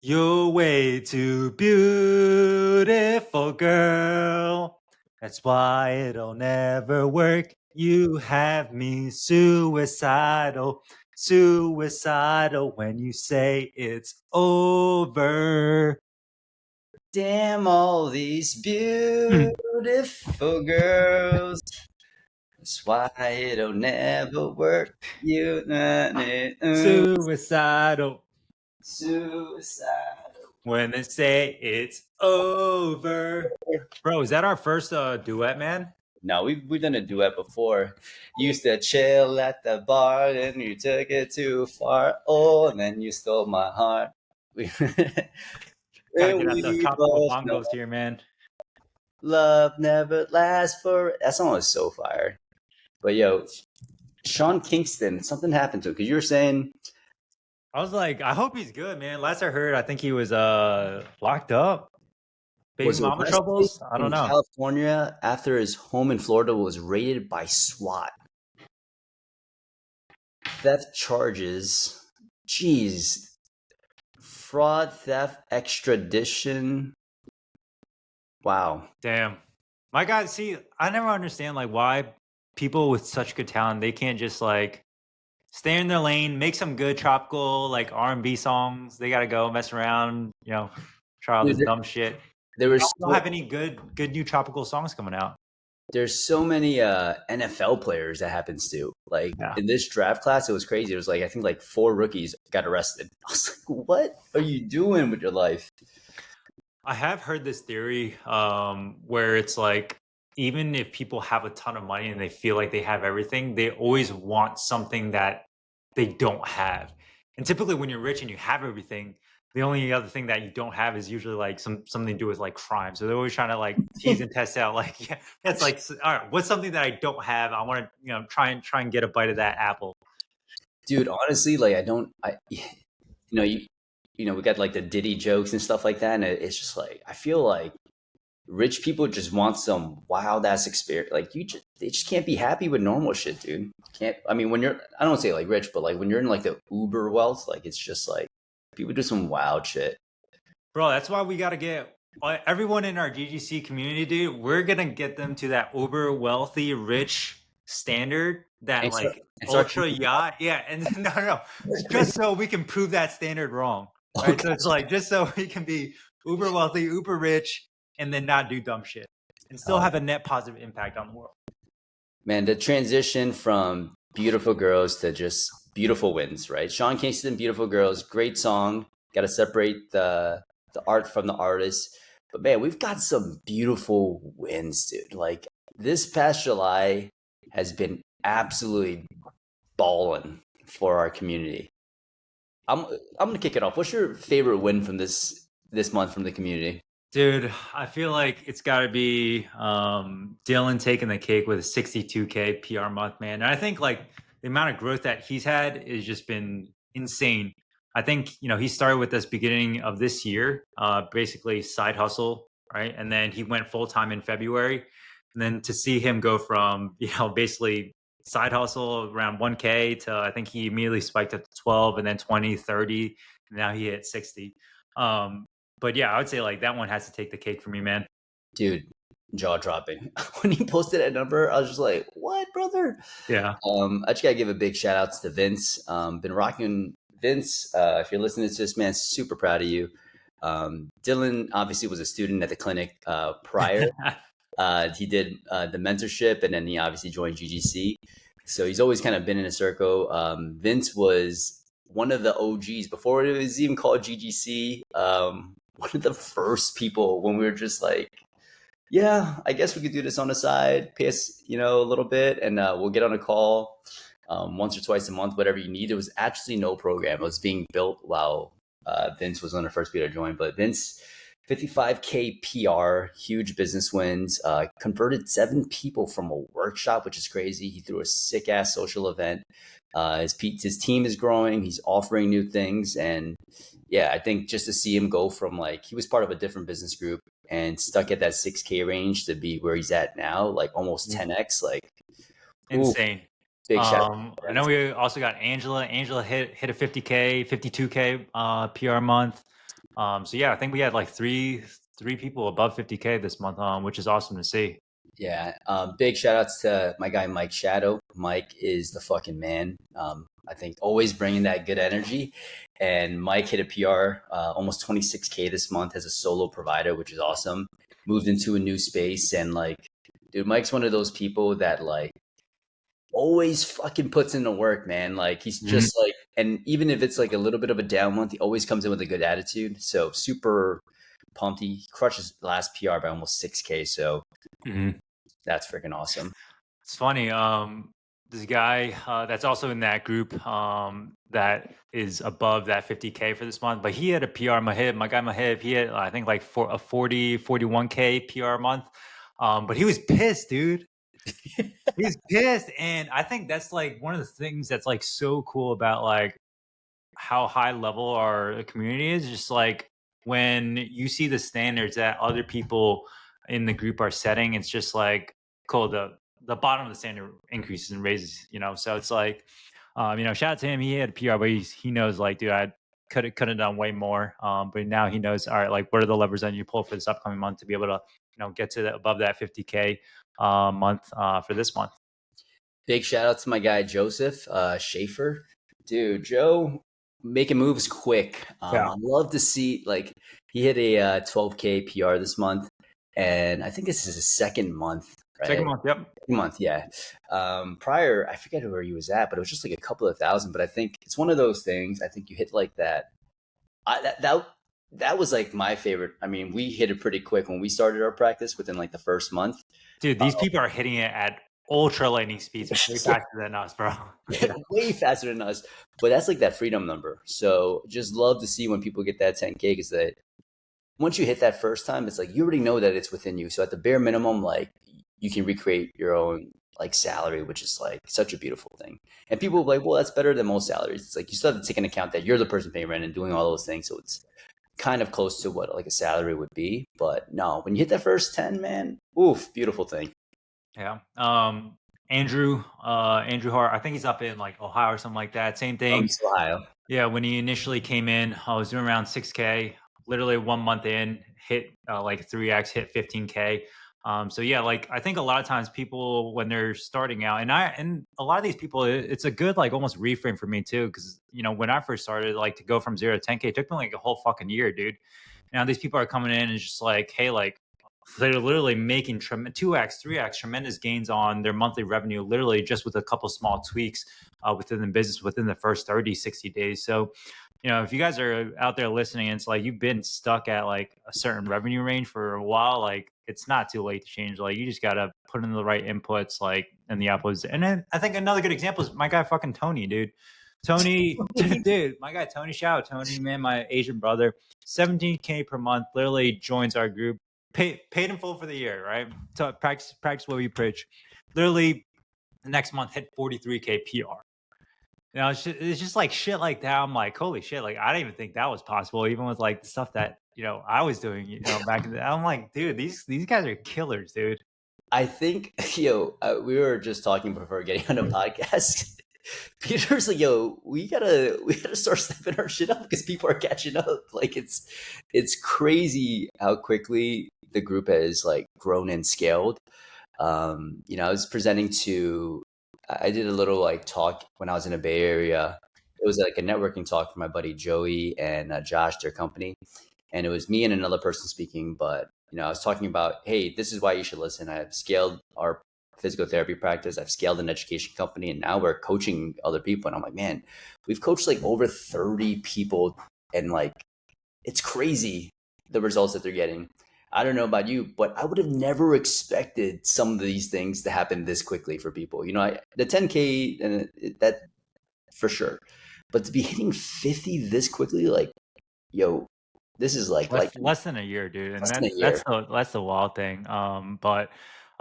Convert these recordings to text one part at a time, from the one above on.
You're way too beautiful, girl. That's why it'll never work. You have me suicidal, suicidal when you say it's over. Damn all these beautiful girls. That's why it'll never work. You Suicidal suicide. when they say it's over. Bro, is that our first duet, man? No, we've done a duet before. Used to chill at the bar, and you took it too far. Oh, and then you stole my heart. We, Gotta and get out the we tropical both know bongos here, man. love never lasts for. That song was so fire. But yo, Sean Kingston, something happened to him because you were saying I was like, I hope he's good, man. Last I heard, I think he was locked up. Baby was mama arrested troubles? I don't in know. California after his home in Florida was raided by SWAT. Theft charges. Jeez. Fraud, theft, extradition. Wow. Damn. My God, see, I never understand like why people with such good talent, they can't just like stay in their lane, make some good tropical like R&B songs. They gotta go mess around, try all Dude, this dumb shit. there We was don't have any good new tropical songs coming out. there's so many NFL players that happens to. Like Yeah. in this draft class, it was crazy. It was like I think like 4 rookies got arrested. I was like, what are you doing with your life? I have heard this theory where it's like even if people have a ton of money and they feel like they have everything, they always want something that they don't have. And typically, when you're rich and you have everything, the only other thing that you don't have is usually like something to do with like crime. So they're always trying to like tease and test out. Like, yeah, that's like, all right, what's something that I don't have? I want to, try and get a bite of that apple. Dude, honestly, like we got like the Diddy jokes and stuff like that, and it's just like I feel like rich people just want some wild ass experience. Like they just can't be happy with normal shit, dude. Can't. I mean, when you're, I don't say like rich, but like when you're in like the uber wealth, like it's just like people do some wild shit. Bro, that's why we got to get everyone in our GGC community, dude. We're gonna get them to that uber wealthy, rich standard, that like And start ultra thinking, yacht. Yeah, and no, no, no, just so we can prove that standard wrong, oh right? So god, it's like just so we can be uber wealthy, uber rich, and then not do dumb shit, and still oh, have a net positive impact on the world. man, the transition from beautiful girls to just beautiful wins, right? Sean Kingston, beautiful girls, great song. Got to separate the art from the artist. But man, we've got some beautiful wins, dude. Like this past July has been absolutely balling for our community. I'm gonna kick it off. What's your favorite win from this month from the community? Dude, I feel like it's got to be Dylan taking the cake with a 62K PR month, man. And I think like the amount of growth that he's had has just been insane. I think, he started with this beginning of this year, basically side hustle, right? And then he went full time in February. And then to see him go from, basically side hustle around 1K to I think he immediately spiked up to 12 and then 20, 30. And now he hit 60. Um, but yeah, I would say like that one has to take the cake for me, man. Dude, jaw dropping. When he posted that number, I was just like, what, brother? Yeah. I just gotta give a big shout out to Vince. Been rocking Vince. If you're listening to this, man, super proud of you. Dylan obviously was a student at the clinic prior. He did the mentorship, and then he obviously joined GGC. So he's always kind of been in a circle. Vince was one of the OGs before it was even called GGC. One of the first people when we were just like, yeah, I guess we could do this on the side, pay us, a little bit, and we'll get on a call once or twice a month, whatever you need. There was actually no program. It was being built while Vince was one of the first people to join. But Vince, 55K PR, huge business wins, converted 7 people from a workshop, which is crazy. He threw a sick ass social event. His team is growing. He's offering new things. And yeah, I think just to see him go from like, he was part of a different business group and stuck at that 6K range to be where he's at now, like almost 10X, like, ooh, Insane. big shout I out. know we also got Angela. Angela hit a 50K, 52K PR month. So yeah, I think we had like three people above 50K this month, which is awesome to see. Yeah. Big shout outs to my guy Mike Shadow. Mike is the fucking man. I think always bringing that good energy. And Mike hit a PR, almost 26K this month as a solo provider, which is awesome. Moved into a new space, and like, dude, Mike's one of those people that like always fucking puts in the work, man. Like he's Mhm. just like, and even if it's like a little bit of a down month, he always comes in with a good attitude. So super pumped. He crushes the last PR by almost 6K. So Mhm. that's freaking awesome. It's funny. This guy that's also in that group that is above that 50K for this month, but he had a PR Mahib. My guy Mahib, he had I think like a 41K PR month. But he was pissed, dude. He's pissed, and I think that's like one of the things that's like so cool about like how high level our community is. Just like when you see the standards that other people in the group are setting, it's just like cool. The bottom of the standard increases and raises, so it's like shout out to him. He had a PR, but he knows like, dude, I could have done way more. But now he knows, all right, like what are the levers I need to pull for this upcoming month to be able to get to above that 50K month for this month. Big shout out to my guy Joseph Schaefer, dude. Joe making moves quick. Yeah. I love to see like he hit a 12K PR this month, and I think this is his second month, Second right? month, yep. Second month, yeah. Prior, I forget where he was at, but it was just like a couple of thousand. But I think it's one of those things. I think you hit like that. That was like my favorite. I mean, we hit it pretty quick when we started our practice within like the first month. Dude, these people are hitting it at ultra lightning speeds way Yeah, faster than us, bro. yeah, Yeah. way faster than us. But that's like that freedom number. So just love to see when people get that 10K, because that once you hit that first time, it's like you already know that it's within you. So at the bare minimum, like you can recreate your own like salary, which is like such a beautiful thing. And people are like, well, that's better than most salaries. It's like you still have to take into account that you're the person paying rent and doing all those things. So it's kind of close to what like a salary would be. But no, when you hit that first 10, man, oof, beautiful thing. Yeah. Andrew Hart, I think he's up in like Ohio or something like that. Same thing. Columbus, Ohio. Yeah, when he initially came in, I was doing around 6K. Literally 1 month in, hit like 3x, hit 15K. So yeah, like I think a lot of times people when they're starting out, and a lot of these people, it's a good like almost reframe for me too, because when I first started, like to go from 0 to 10K, it took me like a whole fucking year, dude. Now these people are coming in and just like, hey, like they're literally making 2x, 3x tremendous gains on their monthly revenue, literally just with a couple small tweaks within the business within the first 30, 60 days. So, if you guys are out there listening, and it's like you've been stuck at like a certain revenue range for a while, like it's not too late to change. Like you just got to put in the right inputs, like and the outputs. And then I think another good example is my guy fucking Tony, dude. Tony, dude, my guy Tony, shout out Tony, man, my Asian brother, 17K per month, literally joins our group, paid in full for the year, right? So practice what we preach. Literally, the next month hit 43K PR. It's just like shit like that. I'm like, holy shit! Like I didn't even think that was possible, even with like the stuff that I was doing, back in the. I'm like, dude, these guys are killers, dude. I think, we were just talking before getting on the podcast. Peter's like, yo, we gotta start stepping our shit up because people are catching up. Like it's crazy how quickly the group has like grown and scaled. I was presenting to, I did a little like talk when I was in the Bay Area. It was like a networking talk for my buddy Joey and Josh, their company, and it was me and another person speaking. But I was talking about, hey, this is why you should listen. I've scaled our physical therapy practice. I've scaled an education company, and now we're coaching other people. And I'm like, man, we've coached like over 30 people, and like it's crazy the results that they're getting. I don't know about you, but I would have never expected some of these things to happen this quickly for people. The 10K and that for sure, but to be hitting 50 this quickly, like, yo, this is like Less than a year, dude, and less than a that's year. the wild thing. But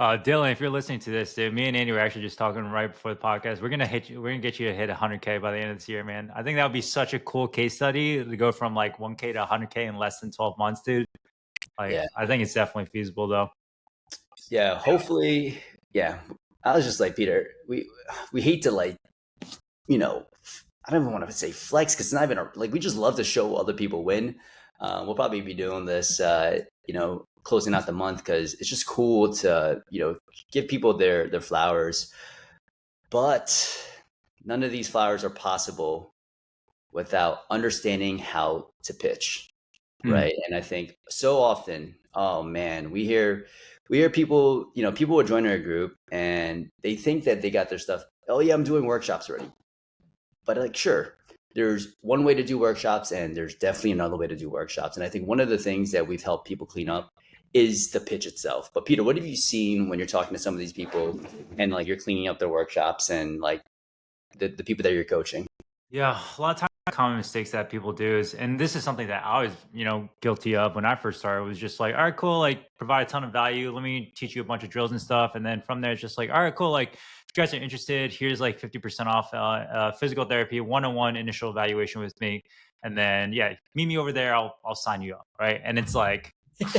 Dylan, if you're listening to this, dude, me and Andy were actually just talking right before the podcast. We're gonna hit you. We're gonna get you to hit 100K by the end of this year, man. I think that would be such a cool case study to go from like 1K to 100K in less than 12 months, dude. Like, Yeah, I think it's definitely feasible, though. yeah. Hopefully, yeah. I was just like, Peter, we hate to like, I don't even want to say flex because it's not even like we just love to show other people win. We'll probably be doing this, closing out the month because it's just cool to, give people their flowers. But none of these flowers are possible without understanding how to pitch, Hmm. right? And I think so often, oh man, we hear people, people will join our group and they think that they got their stuff. Oh yeah, I'm doing workshops already. But like, sure, there's one way to do workshops, and there's definitely another way to do workshops. And I think one of the things that we've helped people clean up is the pitch itself. But Peter, what have you seen when you're talking to some of these people and like you're cleaning up their workshops and like the people that you're coaching? Yeah, a lot of times common mistakes that people do is, and this is something that I was, guilty of when I first started, was just like, all right, cool, like provide a ton of value. Let me teach you a bunch of drills and stuff. And then from there, it's just like, all right, cool, like if you guys are interested, here's like 50% off physical therapy, one-on-one initial evaluation with me. And then, yeah, meet me over there. I'll sign you up. Right. And it's like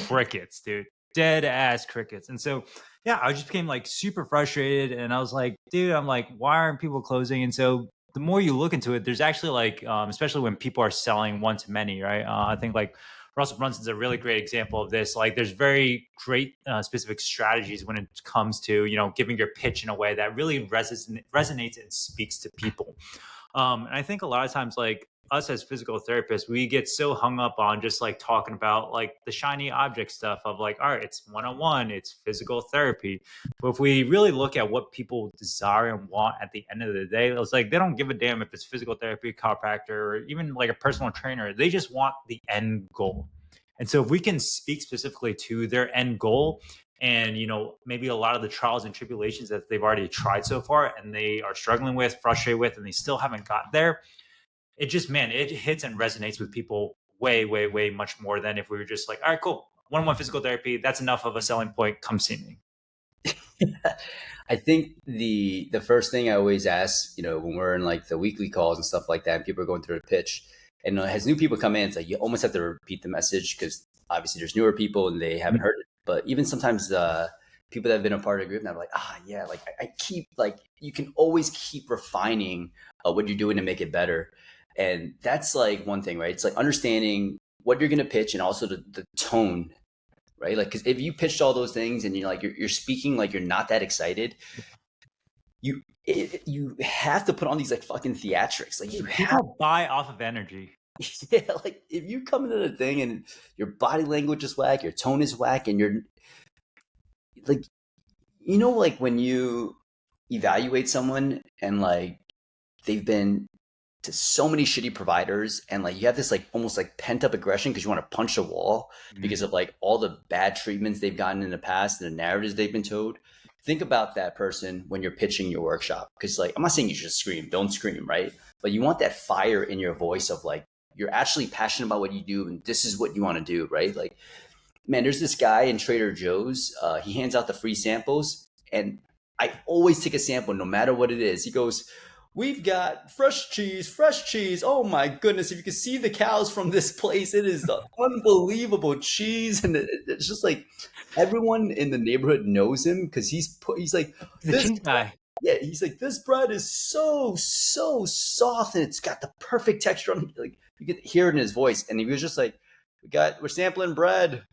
crickets, dude, dead ass crickets. And so, yeah, I just became like super frustrated. And I was like, dude, I'm like, why aren't people closing? And so the more you look into it, there's actually like, especially when people are selling one to many, right? I think like Russell Brunson's a really great example of this. Like, there's very great specific strategies when it comes to giving your pitch in a way that really resonates and speaks to people. And I think a lot of times, like us as physical therapists, we get so hung up on just like talking about like the shiny object stuff of like, all right, it's one on one, it's physical therapy. But if we really look at what people desire and want at the end of the day, it's like they don't give a damn if it's physical therapy, chiropractor, or even like a personal trainer. They just want the end goal. And so if we can speak specifically to their end goal and maybe a lot of the trials and tribulations that they've already tried so far and they are struggling with, frustrated with, and they still haven't got there, it just, man, it hits and resonates with people way, way, way much more than if we were just like, all right, cool, one-on-one physical therapy, that's enough of a selling point, come see me. I think the first thing I always ask, when we're in like the weekly calls and stuff like that, and people are going through a pitch, and as new people come in, it's like you almost have to repeat the message because obviously there's newer people and they haven't heard it. But even sometimes people that have been a part of the group, and I'm like, yeah, like I keep like you can always keep refining what you're doing to make it better, and that's like one thing, right? It's like understanding what you're going to pitch and also the tone, right? Like, because if you pitched all those things and you're speaking like you're not that excited, you have to put on these like fucking theatrics. Like you have, People buy off of energy. yeah. Like if you come into the thing and your body language is whack, your tone is whack, and you're like, like when you evaluate someone and like they've been to so many shitty providers and like you have this like almost like pent up aggression because you want to punch a wall because of like all the bad treatments they've gotten in the past and the narratives they've been told. Think about that person when you're pitching your workshop, because like I'm not saying you should scream, don't scream, right? But you want that fire in your voice of like you're actually passionate about what you do and this is what you want to do, right? Like, man, there's this guy in Trader Joe's. He hands out the free samples, and I always take a sample no matter what it is. He goes, "We've got fresh cheese, fresh cheese. Oh my goodness! If you can see the cows from this place, it is the unbelievable cheese." And it's just like everyone in the neighborhood knows him because he's like He's a this. cheese guy. Yeah, he's like, this bread is so soft and it's got the perfect texture on it. Like you could hear it in his voice. And he was just like, we're sampling bread,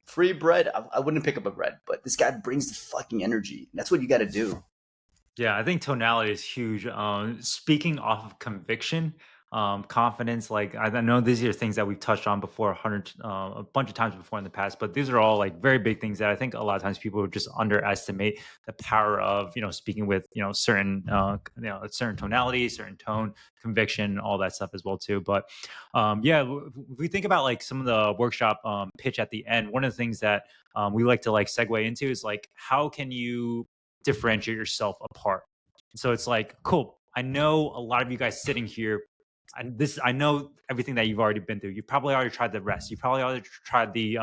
free bread. I wouldn't pick up a bread, but this guy brings the fucking energy. That's what you got to do. Yeah, I think tonality is huge. Speaking off of conviction, confidence, like I know these are things that we've touched on before, a bunch of times before in the past, but these are all like very big things that I think a lot of times people just underestimate the power of, speaking with, certain, a certain tonality, certain tone, conviction, all that stuff as well too. But yeah, if we think about like some of the workshop pitch at the end, one of the things that we like to like segue into is like, how can you differentiate yourself apart? So it's like, cool. I know a lot of you guys sitting here. I know everything that you've already been through. You probably already tried the rest. You probably already tried the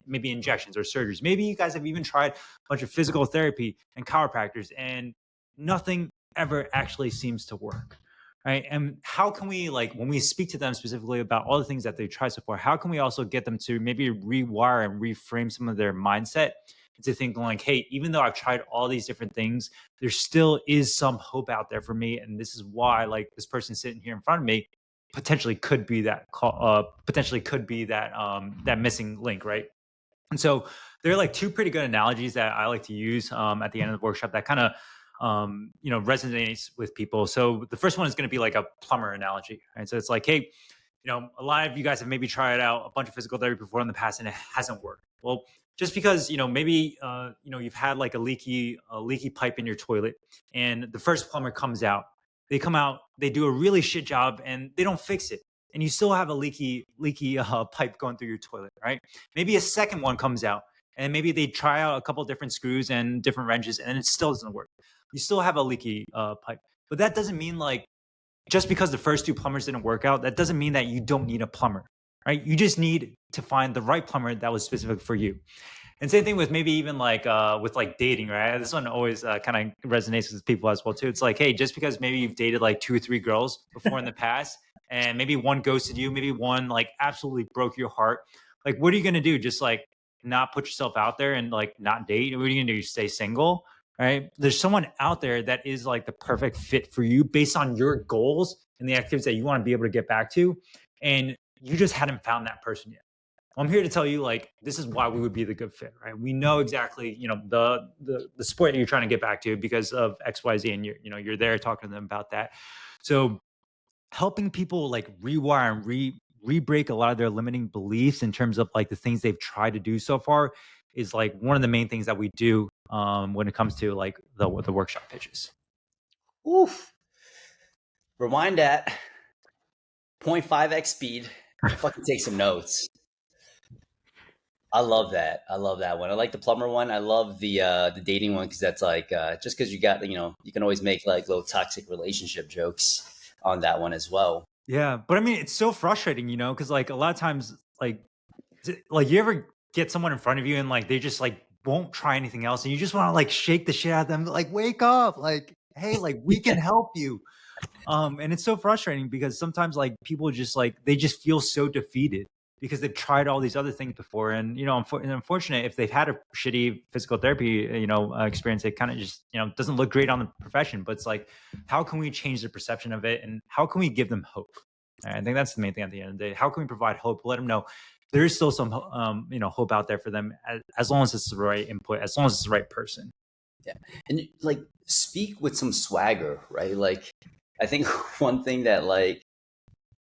maybe injections or surgeries. Maybe you guys have even tried a bunch of physical therapy and chiropractors, and nothing ever actually seems to work. Right. And how can we, like, when we speak to them specifically about all the things that they've tried so far, how can we also get them to maybe rewire and reframe some of their mindset to think like, hey, even though I've tried all these different things, there still is some hope out there for me. And this is why, like, this person sitting here in front of me, potentially could be that that missing link, right? And so there are like two pretty good analogies that I like to use at the end of the workshop that kind of resonates with people. So the first one is going to be like a plumber analogy, right? So it's like, hey, a lot of you guys have maybe tried out a bunch of physical therapy before in the past and it hasn't worked. Well, just because maybe you've had like a leaky pipe in your toilet, and the first plumber comes out, they come out, they do a really shit job, and they don't fix it, and you still have a leaky pipe going through your toilet, right? Maybe a second one comes out, and maybe they try out a couple different screws and different wrenches, and it still doesn't work. You still have a leaky pipe, but that doesn't mean like just because the first two plumbers didn't work out, that doesn't mean that you don't need a plumber, right? You just need to find the right plumber that was specific for you. And same thing with maybe even like with like dating, right? This one always kind of resonates with people as well too. It's like, hey, just because maybe you've dated like 2 or 3 girls before in the past, and maybe one ghosted you, maybe one like absolutely broke your heart. Like, what are you gonna do? Just like not put yourself out there and like not date? What are you gonna do? Stay single? Right? There's someone out there that is like the perfect fit for you based on your goals and the activities that you want to be able to get back to, and you just hadn't found that person yet. I'm here to tell you, like, this is why we would be the good fit, right? We know exactly, the sport that you're trying to get back to because of X, Y, Z, and you're there talking to them about that. So helping people like rewire and re-break a lot of their limiting beliefs in terms of like the things they've tried to do so far is like one of the main things that we do when it comes to like the workshop pitches. Oof. Rewind at 0.5x speed. Fucking take some notes. I love that. I love that one. I like the plumber one. I love the dating one because that's like just because you got you can always make like little toxic relationship jokes on that one as well. Yeah, but I mean, it's so frustrating, because like a lot of times, like you ever get someone in front of you and like they just like won't try anything else, and you just want to like shake the shit out of them, like wake up, like hey, like we can help you. And it's so frustrating because sometimes like people just like they just feel so defeated because they've tried all these other things before, and unfortunate if they've had a shitty physical therapy experience, it kind of just doesn't look great on the profession. But it's like, how can we change the perception of it, and how can we give them hope? And I think that's the main thing at the end of the day. How can we provide hope? Let them know there is still some hope out there for them, as long as it's the right input, as long as it's the right person. Yeah, and like speak with some swagger, right? Like I think one thing that like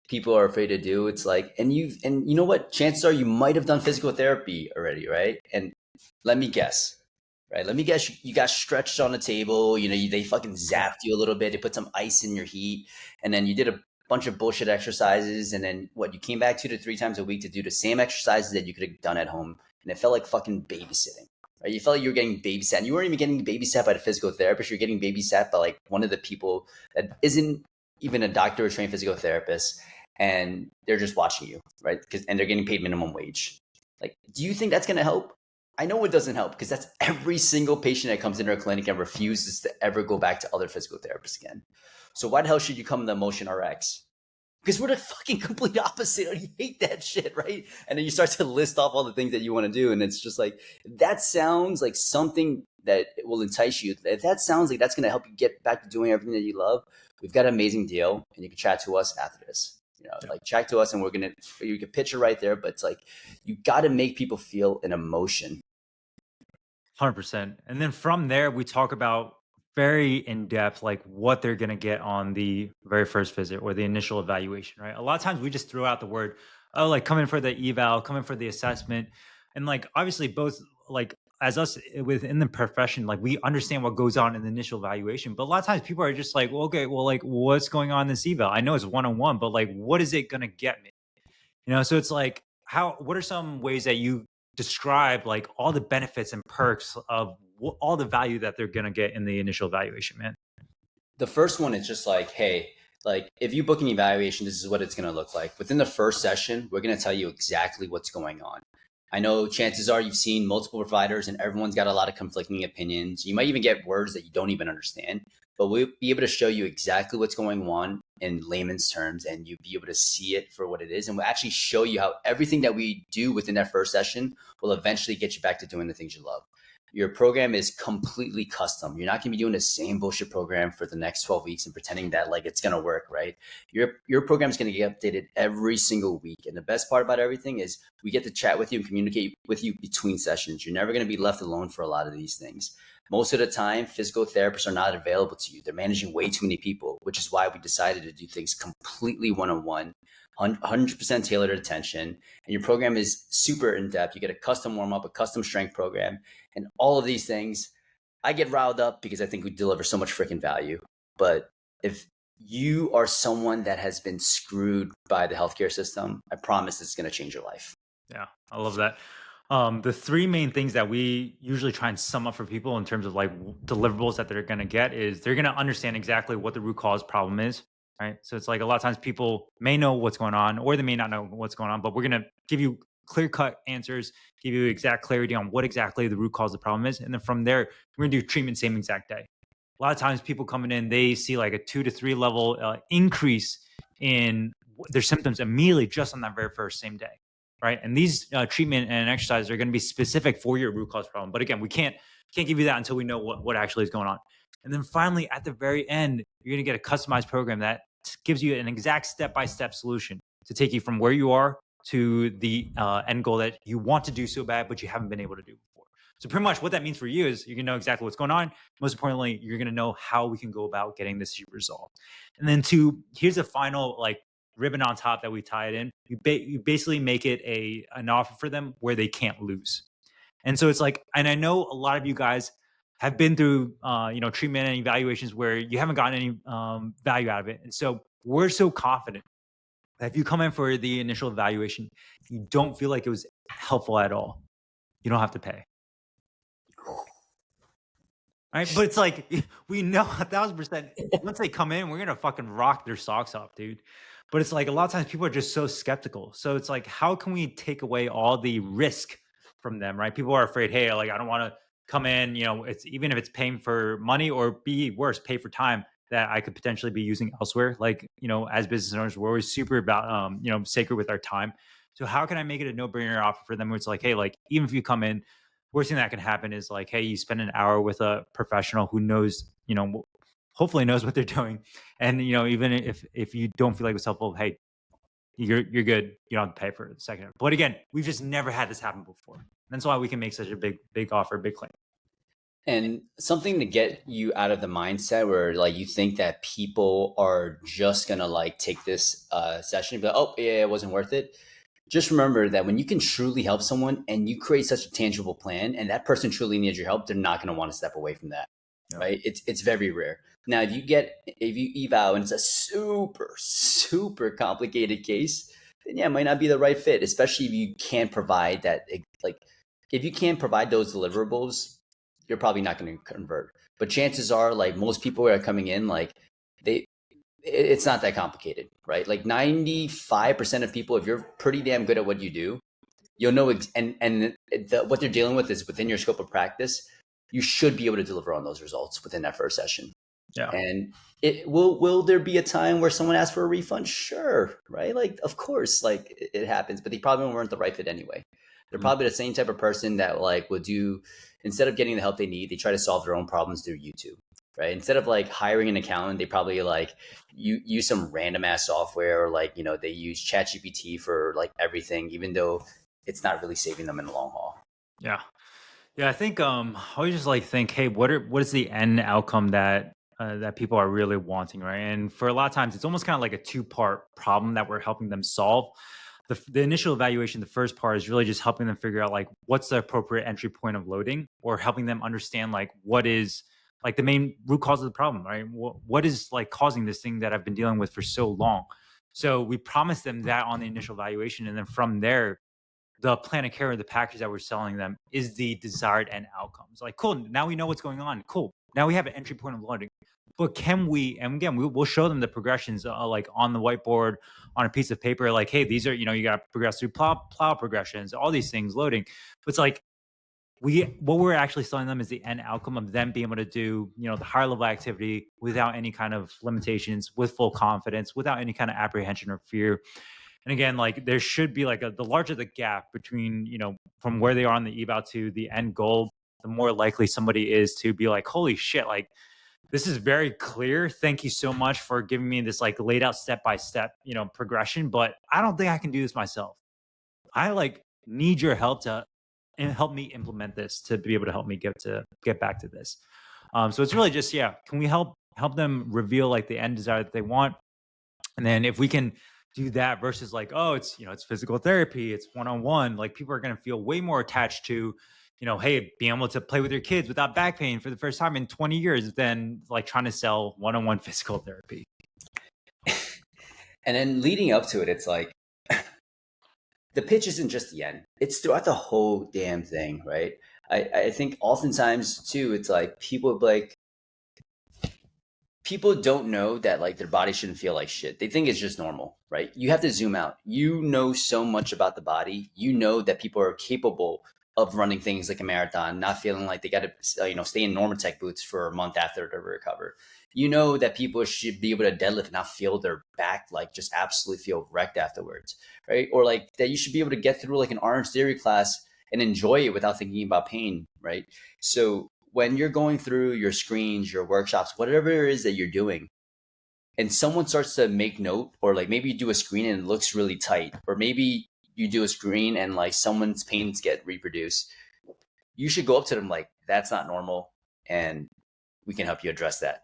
people are afraid to do, it's like, and you know what? Chances are you might have done physical therapy already, right? And let me guess, right? Let me guess, you got stretched on the table. They fucking zapped you a little bit. They put some ice in your heat, and then you did a bunch of bullshit exercises. And then what? You came back 2 to 3 times a week to do the same exercises that you could have done at home, and it felt like fucking babysitting. Right? You felt like you were getting babysat. And you weren't even getting babysat by the physical therapist. You're getting babysat by like one of the people that isn't even a doctor or trained physical therapist, and they're just watching you, right? And they're getting paid minimum wage. Like, do you think that's going to help? I know it doesn't help because that's every single patient that comes into our clinic and refuses to ever go back to other physical therapists again. So why the hell should you come to Emotion RX? Because we're the fucking complete opposite. You hate that shit, right? And then you start to list off all the things that you want to do. And it's just like, that sounds like something that will entice you. If that sounds like that's going to help you get back to doing everything that you love, we've got an amazing deal. And you can chat to us after this. Like chat to us and you can pitch it right there. But it's like, you got to make people feel an emotion. 100%. And then from there, we talk about very in depth, like what they're going to get on the very first visit or the initial evaluation, right? A lot of times we just throw out the word, oh, like come in for the eval, come in for the assessment. And like, obviously, both like as us within the profession, like we understand what goes on in the initial evaluation. But a lot of times people are just like, well, okay, well, like what's going on in this eval? I know it's one-on-one, but like, what is it going to get me? So it's like, what are some ways that you describe like all the benefits and perks of all the value that they're going to get in the initial evaluation, man? The first one is just like, hey, like if you book an evaluation, this is what it's going to look like. Within the first session, we're going to tell you exactly what's going on. I know chances are you've seen multiple providers and everyone's got a lot of conflicting opinions. You might even get words that you don't even understand, but we'll be able to show you exactly what's going on in layman's terms, and you'll be able to see it for what it is. And we'll actually show you how everything that we do within that first session will eventually get you back to doing the things you love. Your program is completely custom. You're not going to be doing the same bullshit program for the next 12 weeks and pretending that like it's going to work, right? Your program is going to get updated every single week. And the best part about everything is we get to chat with you and communicate with you between sessions. You're never going to be left alone for a lot of these things. Most of the time, physical therapists are not available to you. They're managing way too many people, which is why we decided to do things completely one-on-one, 100% tailored attention. And your program is super in-depth. You get a custom warm-up, a custom strength program, and all of these things. I get riled up because I think we deliver so much freaking value. But if you are someone that has been screwed by the healthcare system, I promise it's going to change your life. Yeah, I love that. The three main things that we usually try and sum up for people in terms of like deliverables that they're going to get is they're going to understand exactly what the root cause problem is, right? So it's like a lot of times people may know what's going on or they may not know what's going on, but we're going to give you clear cut answers, give you exact clarity on what exactly the root cause of the problem is. And then from there, we're going to do treatment same exact day. A lot of times people coming in, they see like a 2 to 3 level increase in their symptoms immediately just on that very first same day, right? And these treatment and exercises are going to be specific for your root cause problem. But again, we can't give you that until we know what actually is going on. And then finally, at the very end, you're going to get a customized program that gives you an exact step-by-step solution to take you from where you are to the end goal that you want to do so bad, but you haven't been able to do before. So pretty much what that means for you is you're going to know exactly what's going on. Most importantly, you're going to know how we can go about getting this resolved. And then here's a final like ribbon on top that we tie it in. You basically make it an offer for them where they can't lose. And so it's like, and I know a lot of you guys have been through, treatment and evaluations where you haven't gotten any value out of it. And so we're so confident that if you come in for the initial evaluation, you don't feel like it was helpful at all, you don't have to pay. Right. But it's like, we know 1,000% once they come in, we're going to fucking rock their socks off, dude. But it's like a lot of times people are just so skeptical. So it's like, how can we take away all the risk from them? Right. People are afraid, hey, like, I don't want to come in, it's even if it's paying for money or be worse, pay for time that I could potentially be using elsewhere. Like, as business owners, we're always super about, sacred with our time. So how can I make it a no-brainer offer for them where it's like, hey, like, even if you come in, worst thing that can happen is like, hey, you spend an hour with a professional who knows, hopefully knows what they're doing. And, even if you don't feel like it's helpful, hey, you're good. You don't have to pay for the second. But again, we've just never had this happen before. That's why we can make such a big offer, big claim. And something to get you out of the mindset where like you think that people are just gonna like take this session and be like, oh yeah, it wasn't worth it. Just remember that when you can truly help someone and you create such a tangible plan and that person truly needs your help, they're not going to want to step away from that. Yeah. Right. It's very rare. Now, if you eval and it's a super complicated case, then yeah, it might not be the right fit, especially if you can't provide that. Like if you can't provide those deliverables, you're probably not going to convert. But chances are like most people who are coming in, like it's not that complicated, right? Like 95% of people, if you're pretty damn good at what you do, you'll know, what they're dealing with is within your scope of practice. You should be able to deliver on those results within that first session. Yeah. And will there be a time where someone asks for a refund? Sure. Right. Like, of course, like it happens, but they probably weren't the right fit anyway. They're probably the same type of person that like would do, instead of getting the help they need, they try to solve their own problems through YouTube. Right. Instead of like hiring an accountant, they probably like use some random ass software, or like, they use ChatGPT for like everything, even though it's not really saving them in the long haul. Yeah. Yeah. I think I always just like think, hey, what is the end outcome that people are really wanting, right? And for a lot of times, it's almost kind of like a two-part problem that we're helping them solve. The initial evaluation, the first part is really just helping them figure out like what's the appropriate entry point of loading, or helping them understand like what is like the main root cause of the problem, right? What is like causing this thing that I've been dealing with for so long? So we promise them that on the initial evaluation, and then from there, the plan of care or the package that we're selling them is the desired end outcomes. Like, cool, now we know what's going on. Cool, now we have an entry point of loading. But can we? And again, we'll show them the progressions, like on the whiteboard, on a piece of paper. Like, hey, these are, you got to progress through plow progressions, all these things, loading. But it's like what we're actually selling them is the end outcome of them being able to do, the higher level activity without any kind of limitations, with full confidence, without any kind of apprehension or fear. And again, like there should be like the larger the gap between, from where they are on the eval to the end goal, the more likely somebody is to be like, holy shit, like this is very clear. Thank you so much for giving me this like laid out step by step, progression, but I don't think I can do this myself. I like need your help to and help me implement this to be able to help me get back to this. So it's really just, yeah, can we help them reveal like the end desire that they want? And then if we can do that versus like, oh, it's physical therapy, it's one-on-one, like people are going to feel way more attached to, hey, being able to play with your kids without back pain for the first time in 20 years than like trying to sell one-on-one physical therapy. And then leading up to it, it's like the pitch isn't just the end. It's throughout the whole damn thing, right? I think oftentimes too, it's like people don't know that like their body shouldn't feel like shit. They think it's just normal, right? You have to zoom out. You know so much about the body. You know that people are capable of running things like a marathon, not feeling like they got to stay in Normatec boots for a month after to recover. You know that people should be able to deadlift and not feel their back like just absolutely feel wrecked afterwards, right? Or like that you should be able to get through like an Orange Theory class and enjoy it without thinking about pain, right? So when you're going through your screens, your workshops, whatever it is that you're doing, and someone starts to make note, or like maybe you do a screen and it looks really tight, or maybe you do a screen and like someone's pains get reproduced, you should go up to them like, that's not normal, and we can help you address that,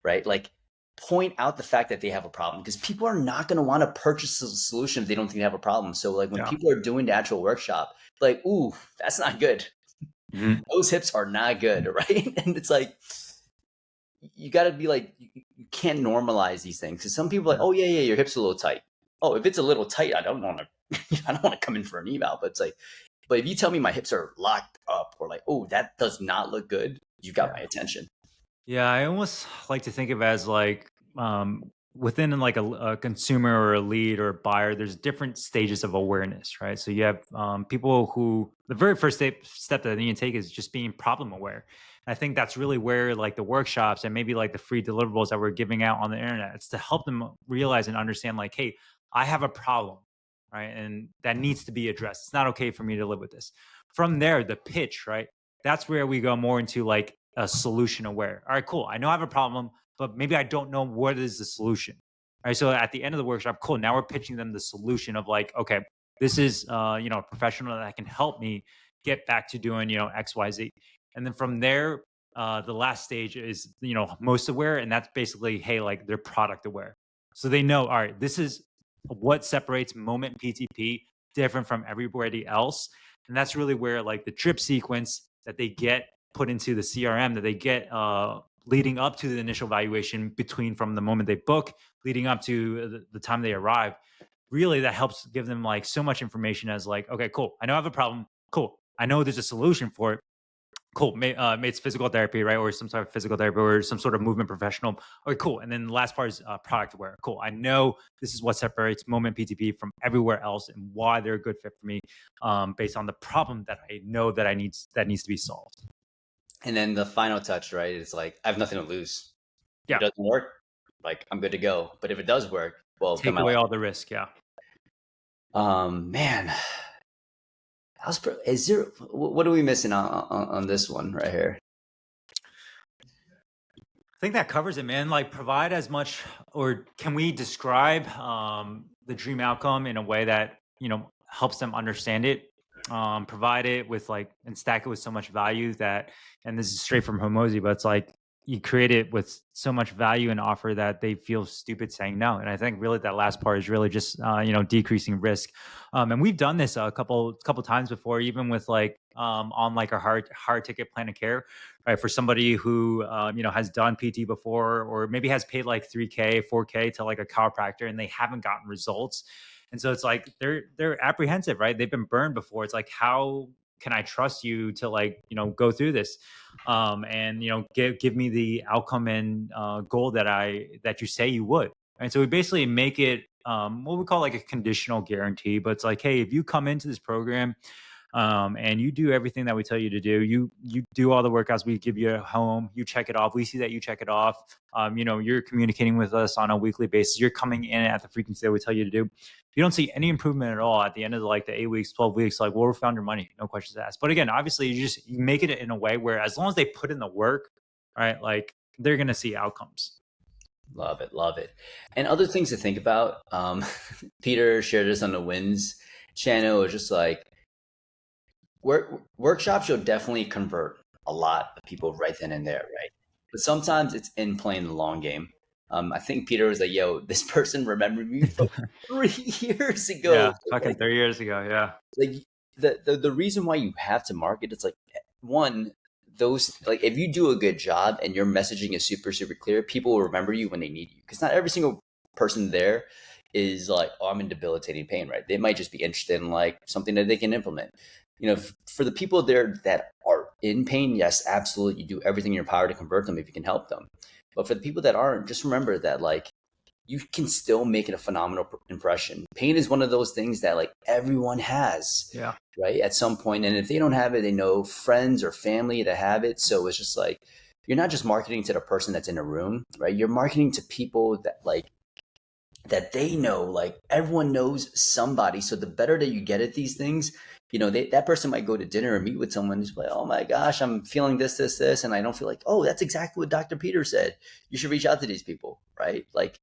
right? Like point out the fact that they have a problem, because people are not going to want to purchase a solution if they don't think they have a problem. So like when people are doing the actual workshop, like, ooh, that's not good. Mm-hmm. Those hips are not good, right? And it's like, you got to be like, you can't normalize these things, because some people are like, oh yeah, your hips are a little tight. Oh, if it's a little tight, I don't want to come in for an eval. But it's like, but if you tell me my hips are locked up, or like, oh, that does not look good, you've got my attention. Yeah, I almost like to think of it as like within like a consumer or a lead or a buyer, there's different stages of awareness, right? So you have people who the very first step that they need to take is just being problem aware. And I think that's really where like the workshops and maybe like the free deliverables that we're giving out on the internet, it's to help them realize and understand like, hey, I have a problem, right? And that needs to be addressed. It's not okay for me to live with this. From there, the pitch, right? That's where we go more into like a solution aware. All right, cool. I know I have a problem, but maybe I don't know what is the solution. All right. So at the end of the workshop, cool. Now we're pitching them the solution of like, okay, this is a professional that can help me get back to doing, X, Y, Z. And then from there, the last stage is, most aware. And that's basically, hey, like they're product aware. So they know, all right, this is what separates Moment PTP different from everybody else. And that's really where like the drip sequence that they get put into the CRM that they get leading up to the initial valuation, between from the moment they book leading up to the time they arrive, really that helps give them like so much information as like, okay, cool, I know I have a problem, cool, I know there's a solution for it, cool, maybe it's physical therapy, right, or some type of physical therapy or some sort of movement professional. Okay, cool. And then the last part is product aware. Cool, I know this is what separates Moment PTP from everywhere else and why they're a good fit for me, based on the problem that I know that needs to be solved. And then the final touch, right, is like, I have nothing to lose. Yeah. If it doesn't work, like I'm good to go. But if it does work, well, take away all the risk. Yeah. Man, is there? What are we missing on this one right here? I think that covers it, man. Like, provide as much, or can we describe the dream outcome in a way that helps them understand it? Provide it with like, and stack it with so much value that, and this is straight from Hormozy, but it's like you create it with so much value and offer that they feel stupid saying no. And I think really that last part is really just decreasing risk. And we've done this a couple times before, even with like on like a hard ticket plan of care, right? For somebody who has done PT before, or maybe has paid like 3K, 4K to like a chiropractor, and they haven't gotten results. And so it's like they're apprehensive, right? They've been burned before. It's like, how can I trust you to like go through this, and give me the outcome and goal that you say you would. And so we basically make it what we call like a conditional guarantee. But it's like, hey, if you come into this program, and you do everything that we tell you to do. You do all the workouts we give you at home. You check it off. We see that you check it off. You're communicating with us on a weekly basis. You're coming in at the frequency that we tell you to do. If you don't see any improvement at all at the end of like the 8 weeks, 12 weeks, like we'll refund your money, no questions asked. But again, obviously, you make it in a way where as long as they put in the work, right, like they're gonna see outcomes. Love it, love it. And other things to think about. Peter shared this on the Wins channel. It's just like workshops, you'll definitely convert a lot of people right then and there, right? But sometimes it's in playing the long game. I think Peter was like, "Yo, this person remembered me from 3 years ago." Yeah, fucking 3 years ago. Yeah. Like the reason why you have to market, it's like one, those, like if you do a good job and your messaging is super clear, people will remember you when they need you, because not every single person there is like, oh, I'm in debilitating pain, right? They might just be interested in like something that they can implement. For the people there that are in pain, yes, absolutely, you do everything in your power to convert them if you can help them. But for the people that aren't, just remember that like you can still make it a phenomenal impression. Pain is one of those things that like everyone has, Yeah. right? At some point. And if they don't have it, they know friends or family that have it. So it's just like, you're not just marketing to the person that's in a room, right? You're marketing to people that like, that they know, like everyone knows somebody. So the better that you get at these things, that person might go to dinner and meet with someone who's like, oh my gosh, I'm feeling this. And I don't feel like, oh, that's exactly what Dr. Peter said. You should reach out to these people, right? Like,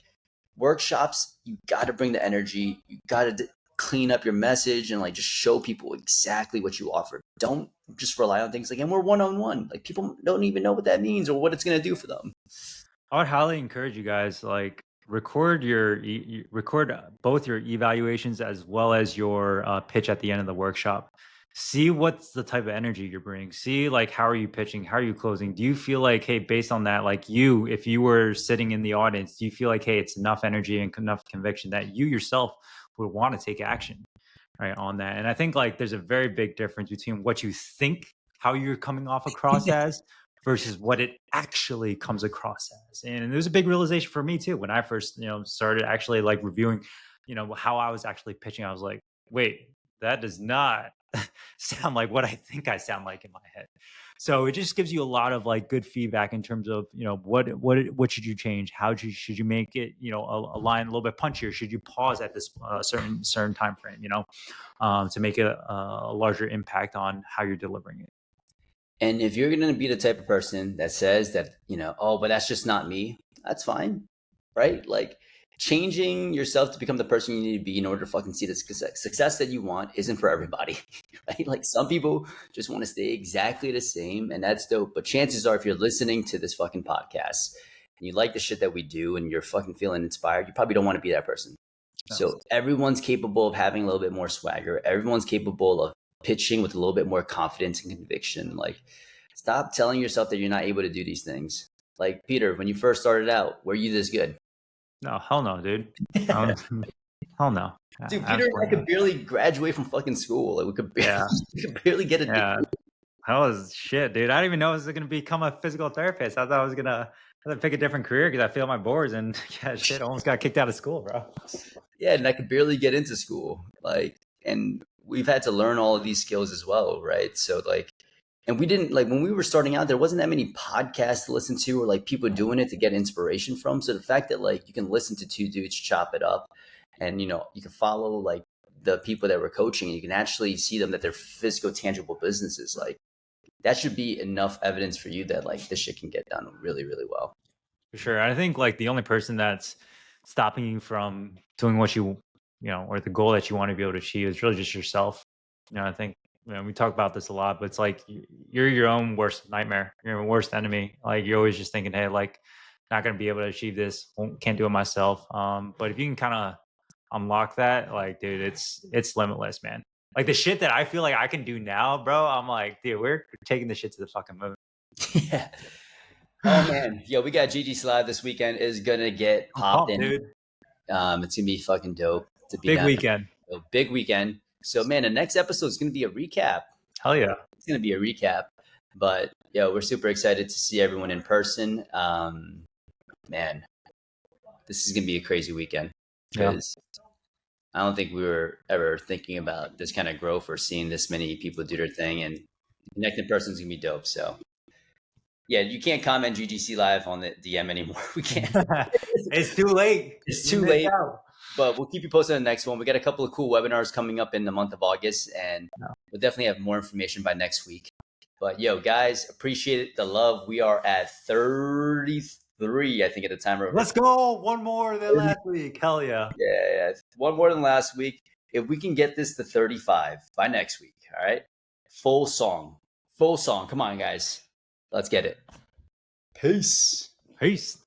workshops, you got to bring the energy. You got to clean up your message and like just show people exactly what you offer. Don't just rely on things like, and we're one-on-one. Like people don't even know what that means or what it's going to do for them. I would highly encourage you guys like record both your evaluations as well as your pitch at the end of the workshop. See what's the type of energy you're bringing. See like how are you pitching? How are you closing? Do you feel like, hey, based on that, like if you were sitting in the audience, do you feel like, hey, it's enough energy and enough conviction that you yourself would want to take action, right, on that? And I think like there's a very big difference between what you think how you're coming off across as versus what it actually comes across as. And it was a big realization for me too when I first, started actually like reviewing, how I was actually pitching. I was like, wait, that does not sound like what I think I sound like in my head. So it just gives you a lot of like good feedback in terms of, what should you change? Should you make it, a line a little bit punchier? Should you pause at this certain time frame, to make a larger impact on how you're delivering it? And if you're going to be the type of person that says that, oh, but that's just not me, that's fine, right? Like changing yourself to become the person you need to be in order to fucking see the success that you want isn't for everybody, right? Like some people just want to stay exactly the same, and that's dope. But chances are, if you're listening to this fucking podcast and you like the shit that we do and you're fucking feeling inspired, you probably don't want to be that person. No. So everyone's capable of having a little bit more swagger. Everyone's capable of pitching with a little bit more confidence and conviction. Like, stop telling yourself that you're not able to do these things. Like Peter, when you first started out, were you this good? No, hell no, dude. Hell no. Dude, Peter and I Absolutely could not. barely graduate from fucking school. Like Yeah. we could barely get a Yeah. degree. That was shit, dude. I didn't even know I was gonna become a physical therapist. I thought I was gonna pick a different career because I failed my boards and yeah, shit, I almost got kicked out of school, bro. Yeah, and I could barely get into school. Like, and we've had to learn all of these skills as well, right? So like, and we didn't like when we were starting out, there wasn't that many podcasts to listen to or like people doing it to get inspiration from. So the fact that like you can listen to two dudes chop it up and you can follow like the people that were coaching and you can actually see them that they're physical, tangible businesses. Like that should be enough evidence for you that like this shit can get done really, really well. For sure. I think like the only person that's stopping you from doing what or the goal that you want to be able to achieve is really just yourself. I think we talk about this a lot, but it's like you're your own worst nightmare, you're your worst enemy. Like you're always just thinking, hey, like not going to be able to achieve this, can't do it myself. But if you can kind of unlock that, like, dude, it's limitless, man. Like the shit that I feel like I can do now, bro. I'm like, dude, we're taking this shit to the fucking moon. Yeah. Oh man, yo, we got GG Live this weekend is gonna get I'm pumped, popping. dude. It's gonna be fucking dope to be Big down weekend. there. So big weekend. So man, the next episode is gonna be a recap. Hell yeah. It's gonna be a recap. But we're super excited to see everyone in person. Man, this is gonna be a crazy weekend Yeah. because I don't think we were ever thinking about this kind of growth or seeing this many people do their thing, and connecting person is gonna be dope. So yeah, you can't comment GGC live on the DM anymore. We can't. It's too late. It's You too missed late. out. But we'll keep you posted on the next one. We got a couple of cool webinars coming up in the month of August, and we'll definitely have more information by next week. But yo, guys, appreciate the love. We are at 33, I think, at the time. Let's go. One more than last week. Hell yeah. Yeah, one more than last week. If we can get this to 35 by next week, all right? Full song. Full song. Come on, guys. Let's get it. Peace. Peace.